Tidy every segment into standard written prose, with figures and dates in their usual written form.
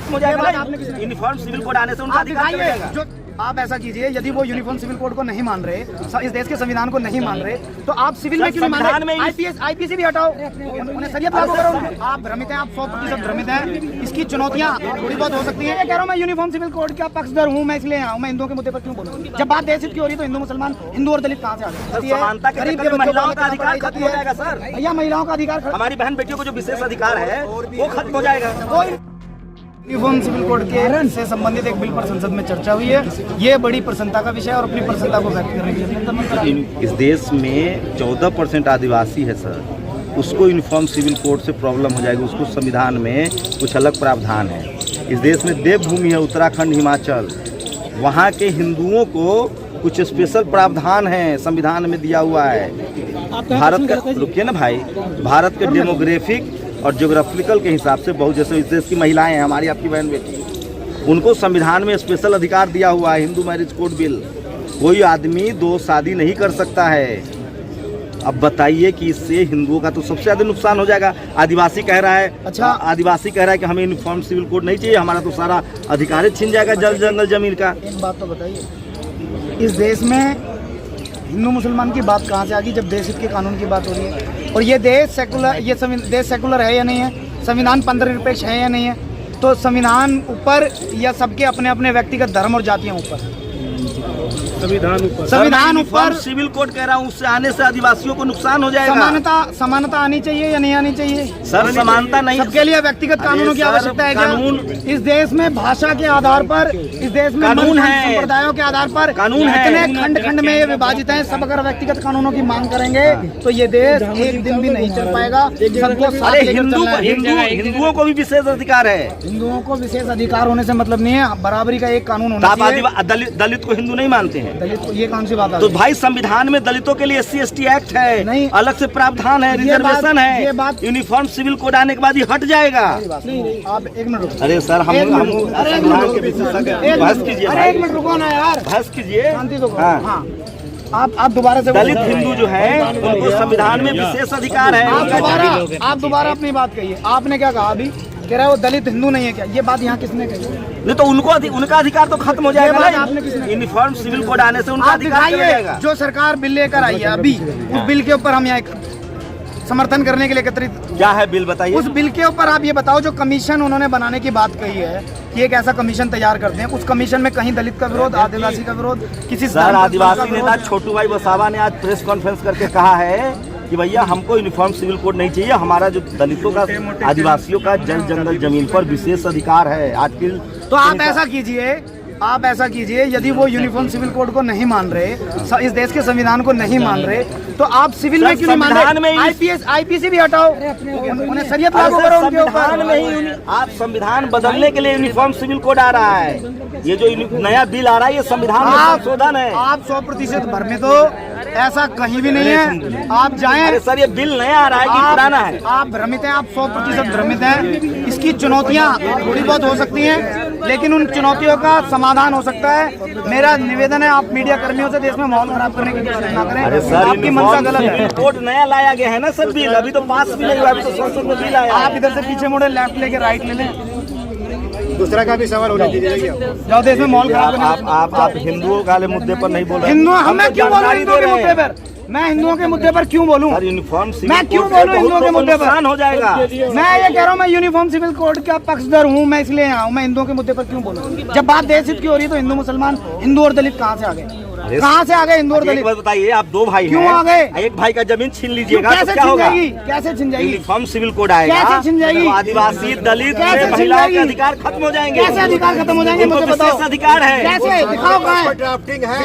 खत्म हो जाएगा। यूनिफॉर्म सिविल कोड आने से उनका अधिकार चला जाएगा। आप ऐसा कीजिए, यदि वो यूनिफॉर्म सिविल कोड को नहीं मान रहे, इस देश के संविधान को नहीं मान रहे, तो आप सिविल में क्यों नहीं मान रहे? आईपीसी भी हटाओ, उन्हें शरीयत लागू करो। आप भ्रमित हैं, आप 100% भ्रमित हैं। इसकी चुनौतियां थोड़ी बहुत हो सकती है। कह रहा हूँ मैं यूनिफॉर्म सिविल कोड का पक्षधर हूँ, मैं इसलिए आऊँ। मैं हिंदुओं के मुद्दे पर क्यों बोलूँ? जब बात देश हित की हो रही है तो हिंदू मुसलमान, हिंदू और दलित कहाँ से आ गए? गरीब के महिलाओं का अधिकार खत्म हो जाएगा सर। भैया महिलाओं का अधिकार, हमारी बहन बेटियों को जो विशेष अधिकार है वो खत्म हो जाएगा। यूनिफॉर्म सिविल कोड के से संबंधित एक बिल पर संसद में चर्चा हुई है। ये बड़ी प्रसन्नता का विषय है और अपनी प्रसन्नता को व्यक्त करने के लिए इस देश में 14% आदिवासी है सर, उसको यूनिफॉर्म सिविल कोड से प्रॉब्लम हो जाएगी। उसको संविधान में कुछ अलग प्रावधान है। इस देश में देवभूमि है उत्तराखंड, हिमाचल, वहाँ के हिंदुओं को कुछ स्पेशल प्रावधान है, संविधान में दिया हुआ है। भारत का, रुकिए ना भाई, भारत के डेमोग्राफिक और ज्योग्राफिकल के हिसाब से बहुत, जैसे इस देश की महिलाएं हैं, हमारी आपकी बहन बेटी, उनको संविधान में स्पेशल अधिकार दिया हुआ है। हिंदू मैरिज कोड बिल, कोई आदमी 2 शादी नहीं कर सकता है। अब बताइए कि इससे हिंदुओं का तो सबसे ज्यादा नुकसान हो जाएगा। आदिवासी कह रहा है, अच्छा आदिवासी कह रहा है कि हमें यूनिफॉर्म सिविल कोड नहीं चाहिए, हमारा तो सारा अधिकार छीन जाएगा जल जंगल जमीन का। एक बात तो बताइए, इस देश में हिंदू मुसलमान की बात कहाँ से आ गई जब देश हित के कानून की बात हो रही है? और ये देश सेकुलर, ये देश सेकुलर है या नहीं है? संविधान पंथनिरपेक्ष है या नहीं है? तो संविधान ऊपर या सबके अपने अपने व्यक्तिगत धर्म और जातियां ऊपर? संविधान ऊपर सिविल कोड कह रहा हूँ, उससे आने से आदिवासियों को नुकसान हो जाएगा। समानता आनी चाहिए या नहीं आनी चाहिए? सर समानता नहीं, सबके लिए व्यक्तिगत कानूनों की आवश्यकता है। कानून इस देश में भाषा के आधार पर, इस देश में कानून है, संप्रदायों के आधार पर कानून है। इतने खंड खंड में ये विभाजित है। सब अगर व्यक्तिगत कानूनों की मांग करेंगे तो ये देश एक दिन भी नहीं चल पाएगा। सबको हिंदुओं को भी विशेष अधिकार है। हिंदुओं को विशेष अधिकार होने से मतलब नहीं है, बराबरी का एक कानून होना चाहिए। दलित को हिंदू नहीं मानते हैं? दलित को, ये कौन सी बात है? तो भाई संविधान में दलितों के लिए SC ST एक्ट है, नहीं, अलग से प्रावधान है, रिजर्वेशन है। ये बात यूनिफॉर्म सिविल कोड आने के बाद ही हट जाएगा। नहीं, आप एक मिनट रुको। अरे सर हम संविधान के विशेषज्ञ, बहस कीजिए। अरे एक मिनट रुको ना यार, बहस कीजिए। शांति तो करो। हाँ, आप दोबारा से, दलित हिंदू जो है उनको संविधान में विशेष अधिकार है। आप दोबारा अपनी बात कहिए। आपने क्या कहा अभी? कह रहा है वो दलित हिंदू नहीं है क्या? ये बात यहाँ किसने कही? नहीं तो उनका अधिकार तो खत्म हो जाएगा। यूनिफॉर्म सिविल कोड आने से उनका अधिकार चला जाएगा। जो सरकार बिल लेकर आई है अभी, उस बिल के ऊपर हम यहाँ समर्थन करने के लिए एकत्रित। क्या है बिल बताइए? उस बिल के ऊपर आप ये बताओ, जो कमीशन उन्होंने बनाने की बात कही है कि एक ऐसा कमीशन तैयार करते हैं, उस कमीशन में कहीं दलित का विरोध, आदिवासी का विरोध, किसी सर आदिवासी नेता छोटू भाई वसावा ने आज प्रेस कॉन्फ्रेंस करके कहा है कि भैया हमको यूनिफॉर्म सिविल कोड नहीं चाहिए, हमारा जो दलितों का, आदिवासियों का जल जंगल जमीन पर विशेष अधिकार है। आज की तो आप ऐसा कीजिए, यदि वो यूनिफॉर्म सिविल कोड को नहीं मान रहे, इस देश के संविधान को नहीं मान रहे, तो आप सिविल में क्यों नहीं मान रहे? आईपीसी भी हटाओ, उन्हें शरीयत लागू करो उनके ऊपर। आप संविधान बदलने के लिए यूनिफॉर्म सिविल कोड आ रहा है। ये जो नया बिल आ रहा है ये संविधान में संशोधन है। आप 100% भ्रमित हो, ऐसा कहीं भी नहीं है। आप जाएं। अरे सर ये बिल नया आ रहा है कि पुराना है? आप भ्रमित हैं, आप 100% भ्रमित हैं। इसकी चुनौतियां थोड़ी बहुत हो सकती हैं, लेकिन उन चुनौतियों का समाधान हो सकता है। मेरा निवेदन है, आप मीडिया कर्मियों से देश में माहौल खराब करने की कोशिश ना करें। अरे सर आपकी मंशा गलत है। कोड नया लाया गया है ना सर, बिल अभी तो पास भी नहीं हुआ, अभी तो संसद में बिल आया। आप इधर से पीछे मुड़े, लेफ्ट लेके राइट ले लें। दूसरा का भी सवाल होने दीजिए। जाओ, देश में माहौल खराब। आप हिंदुओं वाले मुद्दे पर नहीं बोल रहे। मैं क्यों बोलूं हिंदुओं के मुद्दे पर? मैं हिंदुओं के मुद्दे पर क्यों बोलूं? यूनिफॉर्म मैं क्यों बोलूं हिंदुओं के मुद्दे पर? हो जाएगा। मैं ये कह रहा हूँ, मैं यूनिफॉर्म सिविल कोड का पक्षधर हूँ, मैं इसलिए यहाँ हूँ। मैं हिंदुओं के मुद्दे पर क्यों बोलूं? जब बात देश हित की हो रही है तो हिंदू मुसलमान, हिंदू और दलित कहाँ से आ गए? कहाँ से आ गए हिंदू और दलित? बताइए, आप 2 भाई क्यों आ गए? एक भाई का जमीन छीन लीजिएगा कैसे क्या होगा? कैसे छिन जाएगी? यूनिफॉर्म सिविल कोड आएगा, कैसे छिन जाएगी? आदिवासी दलित महिलाओं के अधिकार खत्म हो जाएंगे। कैसे अधिकार खत्म हो जाएंगे? मुझे बताओ। अधिकार है कैसे? दिखाओ कहाँ है? ड्राफ्टिंग है,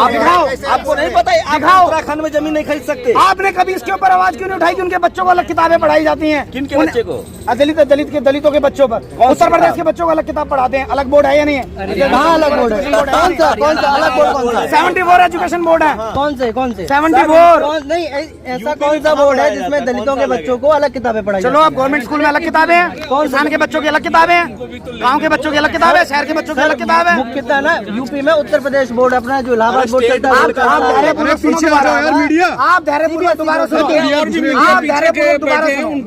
दिखाओ। आपको नहीं पता है? आप उत्तराखंड में जमीन नहीं खरीद सकते। आपने कभी इसके ऊपर आवाज क्यों नहीं उठाई कि उनके बच्चों को अलग किताबें पढ़ाई जाती हैं? किनके बच्चे को? दलितों के बच्चों पर। उत्तर प्रदेश के बच्चों को अलग किताब पढ़ाते हैं। अलग बोर्ड है या नहीं है? हाँ अलग बोर्ड है। कौन सा अलग बोर्ड? कौन सा? 74 एजुकेशन बोर्ड है। कौन से 74? नहीं, ऐसा कौन सा बोर्ड है जिसमें दलितों के बच्चों को अलग किताबें पढ़ाई? चलो, आप गवर्नमेंट स्कूल में अलग किताबें हैं, किसान के बच्चों की अलग किताबें हैं, गांव के बच्चों की अलग किताबें, शहर के बच्चों की अलग किताब है। मुख्यतः है ना यूपी में उत्तर प्रदेश बोर्ड अपना जो इलाहाबाद बोर्ड चलता है। आप धैर्यपूर्वक सुनो, आप धैर्यपूर्वक दोबारा सुनो।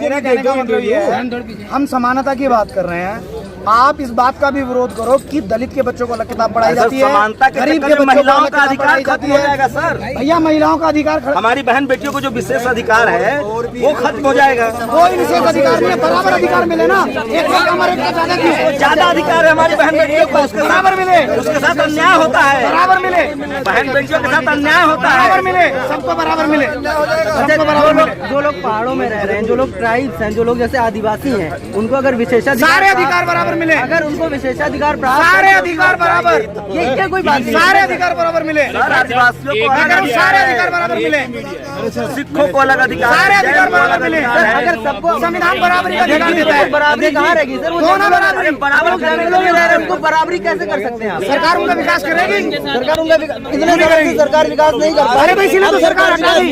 मेरा कहने का मतलब ये है, हम समानता की बात कर रहे हैं। आप इस बात का भी विरोध करो कि दलित के बच्चों को अलग किताब पढ़ाई सर, जाती है, समानता के गरीब चक्कर के में बच्चों को महिलाओं अलग का किताब अधिकार पढ़ाई खत्म जाती हो है। जाएगा सर। भैया महिलाओं का अधिकार हमारी बहन बेटियों को जो विशेष अधिकार है वो खत्म हो जाएगा। कोई विशेष अधिकार नहीं है, बराबर अधिकार मिले ना, एक का कम और एक का ज्यादा क्यों? ज्यादा अधिकार है हमारी बहन बेटियों को, उसके बराबर मिले, उसके साथ अन्याय होता है। बराबर मिले, बहन बेटियों के साथ अन्याय होता बराबर है। मिले, सबको बराबर मिले, सबको बराबर मिले। जो लोग पहाड़ों में रह रहे हैं, जो लोग ट्राइब्स हैं, जो लोग जैसे आदिवासी हैं, उनको अगर विशेषाधिकार सारे अधिकार बराबर मिले, अगर उनको विशेषाधिकार प्राप्त सारे अधिकार बराबर, ये क्या कोई बात नहीं? सारे अधिकार बराबर मिले, सर, आदिवासियों को अलग अगर सारे अधिकार अधिकार बराबर मिले, है, सिखों को अलग अधिकार सारे है, अधिकार जैन को बराबर अलग मिले। अधिकार है। अगर सबको संविधान बराबरी का अधिकार देता है। बराबरी कहाँ रहेगी सर? वो दोनों बराबरी। अरे बराबर जंगलों में रह रहे हैं, उनको बराबरी कैसे कर सकते हैं आप? सरकार उनका विकास करेगी। सरकार उनका इतने तरह से सरकार विकास नहीं कर पा अरे भाई इसीलिए तो सरकार हटा दी,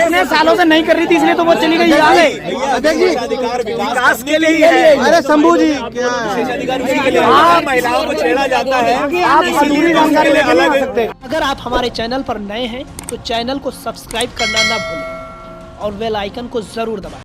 इतने सालों से नहीं कर रही थी, इसलिए तो वो चली गई आगे। विकास के लिए है। अरे शंभू जी, महिलाओं को छेड़ा जाता है। आप अधूरी जानकारी लेके नहीं आ सकते। अगर आप हमारे चैनल पर नए हैं तो चैनल को सब्सक्राइब करना ना भूलें और बेल आइकन को जरूर दबाएं।